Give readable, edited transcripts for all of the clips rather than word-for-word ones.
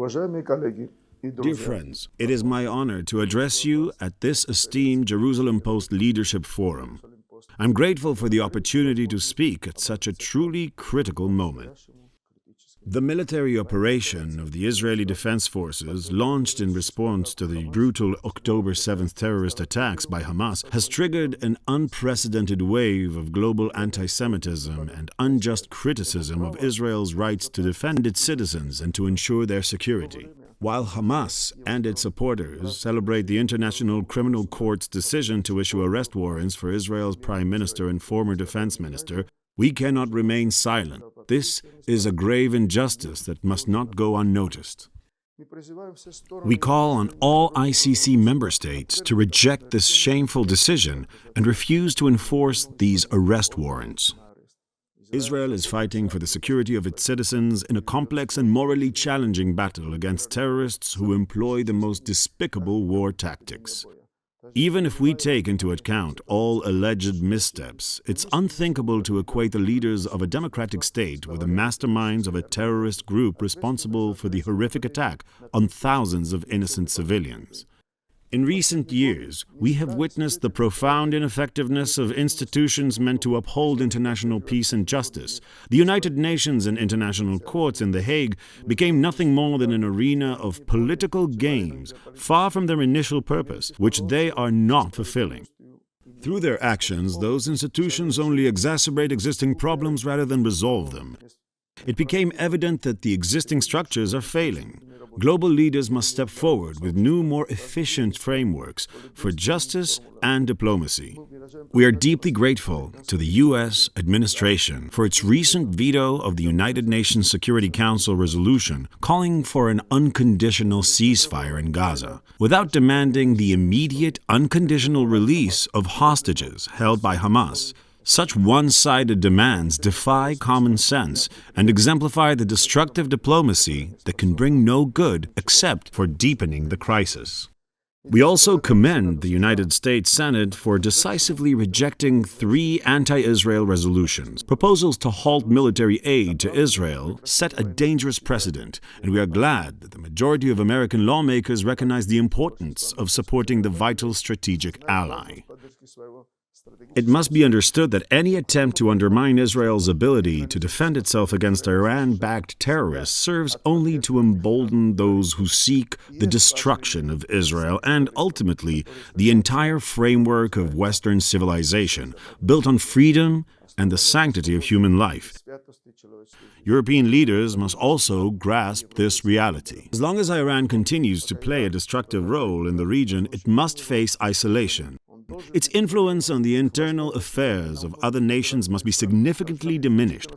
Dear friends, it is my honor to address you at this esteemed Jerusalem Post Leadership Forum. I'm grateful for the opportunity to speak at such a truly critical moment. The military operation of the Israeli Defense Forces, launched in response to the brutal October 7th terrorist attacks by Hamas, has triggered an unprecedented wave of global anti-Semitism and unjust criticism of Israel's rights to defend its citizens and to ensure their security. While Hamas and its supporters celebrate the International Criminal Court's decision to issue arrest warrants for Israel's Prime Minister and former Defense Minister, we cannot remain silent. This is a grave injustice that must not go unnoticed. We call on all ICC member states to reject this shameful decision and refuse to enforce these arrest warrants. Israel is fighting for the security of its citizens in a complex and morally challenging battle against terrorists who employ the most despicable war tactics. Even if we take into account all alleged missteps, it's unthinkable to equate the leaders of a democratic state with the masterminds of a terrorist group responsible for the horrific attack on thousands of innocent civilians. In recent years, we have witnessed the profound ineffectiveness of institutions meant to uphold international peace and justice. The United Nations and international courts in The Hague became nothing more than an arena of political games, far from their initial purpose, which they are not fulfilling. Through their actions, those institutions only exacerbate existing problems rather than resolve them. It became evident that the existing structures are failing. Global leaders must step forward with new, more efficient frameworks for justice and diplomacy. We are deeply grateful to the U.S. administration for its recent veto of the United Nations Security Council resolution calling for an unconditional ceasefire in Gaza, without demanding the immediate, unconditional release of hostages held by Hamas. Such one-sided demands defy common sense and exemplify the destructive diplomacy that can bring no good except for deepening the crisis. We also commend the United States Senate for decisively rejecting 3 anti-Israel resolutions. Proposals to halt military aid to Israel set a dangerous precedent, and we are glad that the majority of American lawmakers recognize the importance of supporting the vital strategic ally. It must be understood that any attempt to undermine Israel's ability to defend itself against Iran-backed terrorists serves only to embolden those who seek the destruction of Israel and, ultimately, the entire framework of Western civilization, built on freedom and the sanctity of human life. European leaders must also grasp this reality. As long as Iran continues to play a destructive role in the region, it must face isolation. Its influence on the internal affairs of other nations must be significantly diminished.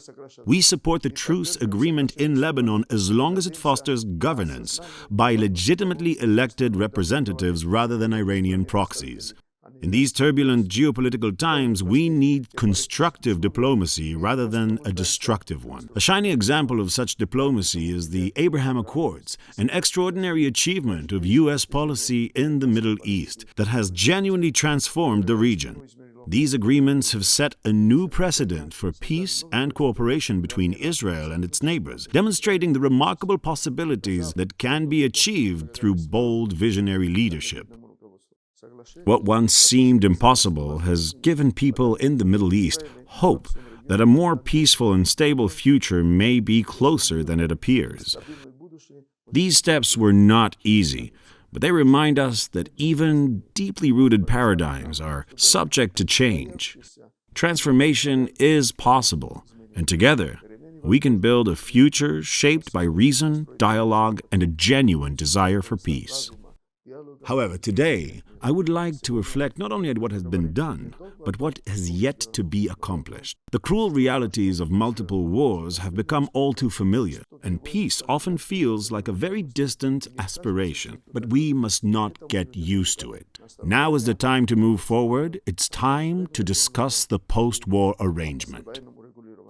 We support the truce agreement in Lebanon as long as it fosters governance by legitimately elected representatives rather than Iranian proxies. In these turbulent geopolitical times, we need constructive diplomacy rather than a destructive one. A shining example of such diplomacy is the Abraham Accords, an extraordinary achievement of U.S. policy in the Middle East that has genuinely transformed the region. These agreements have set a new precedent for peace and cooperation between Israel and its neighbors, demonstrating the remarkable possibilities that can be achieved through bold, visionary leadership. What once seemed impossible has given people in the Middle East hope that a more peaceful and stable future may be closer than it appears. These steps were not easy, but they remind us that even deeply rooted paradigms are subject to change. Transformation is possible, and together we can build a future shaped by reason, dialogue, and a genuine desire for peace. However, today, I would like to reflect not only on what has been done, but what has yet to be accomplished. The cruel realities of multiple wars have become all too familiar, and peace often feels like a very distant aspiration. But we must not get used to it. Now is the time to move forward. It's time to discuss the post-war arrangement.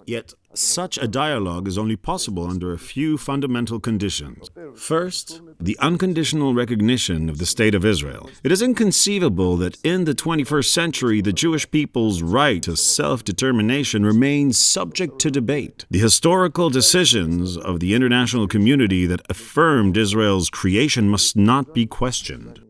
Yet, such a dialogue is only possible under a few fundamental conditions. First, the unconditional recognition of the State of Israel. It is inconceivable that in the 21st century the Jewish people's right to self-determination remains subject to debate. The historical decisions of the international community that affirmed Israel's creation must not be questioned.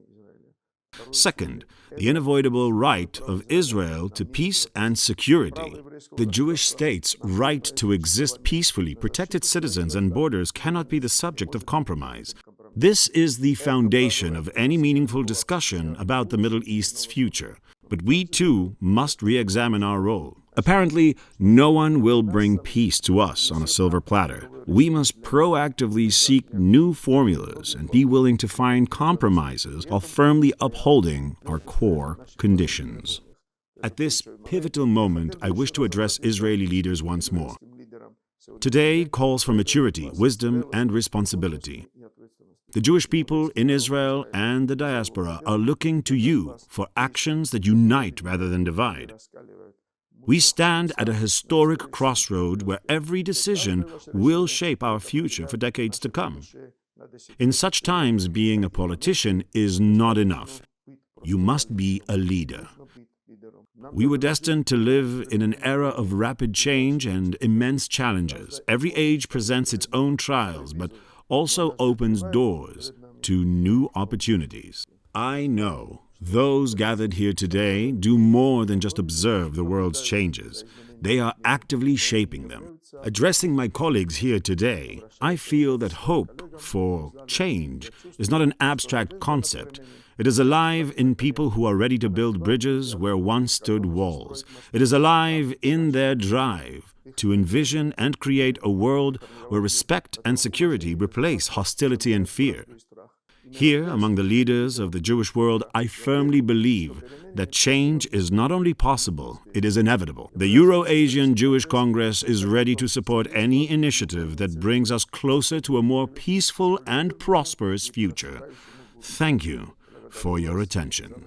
Second, the unavoidable right of Israel to peace and security. The Jewish state's right to exist peacefully, protect its citizens and borders cannot be the subject of compromise. This is the foundation of any meaningful discussion about the Middle East's future. But we too must re-examine our role. Apparently, no one will bring peace to us on a silver platter. We must proactively seek new formulas and be willing to find compromises while firmly upholding our core conditions. At this pivotal moment, I wish to address Israeli leaders once more. Today calls for maturity, wisdom, and responsibility. The Jewish people in Israel and the diaspora are looking to you for actions that unite rather than divide. We stand at a historic crossroad where every decision will shape our future for decades to come. In such times, being a politician is not enough. You must be a leader. We were destined to live in an era of rapid change and immense challenges. Every age presents its own trials, but also opens doors to new opportunities. I know those gathered here today do more than just observe the world's changes. They are actively shaping them. Addressing my colleagues here today, I feel that hope for change is not an abstract concept. It is alive in people who are ready to build bridges where once stood walls. It is alive in their drive to envision and create a world where respect and security replace hostility and fear. Here, among the leaders of the Jewish world, I firmly believe that change is not only possible, it is inevitable. The Euro-Asian Jewish Congress is ready to support any initiative that brings us closer to a more peaceful and prosperous future. Thank you for your attention.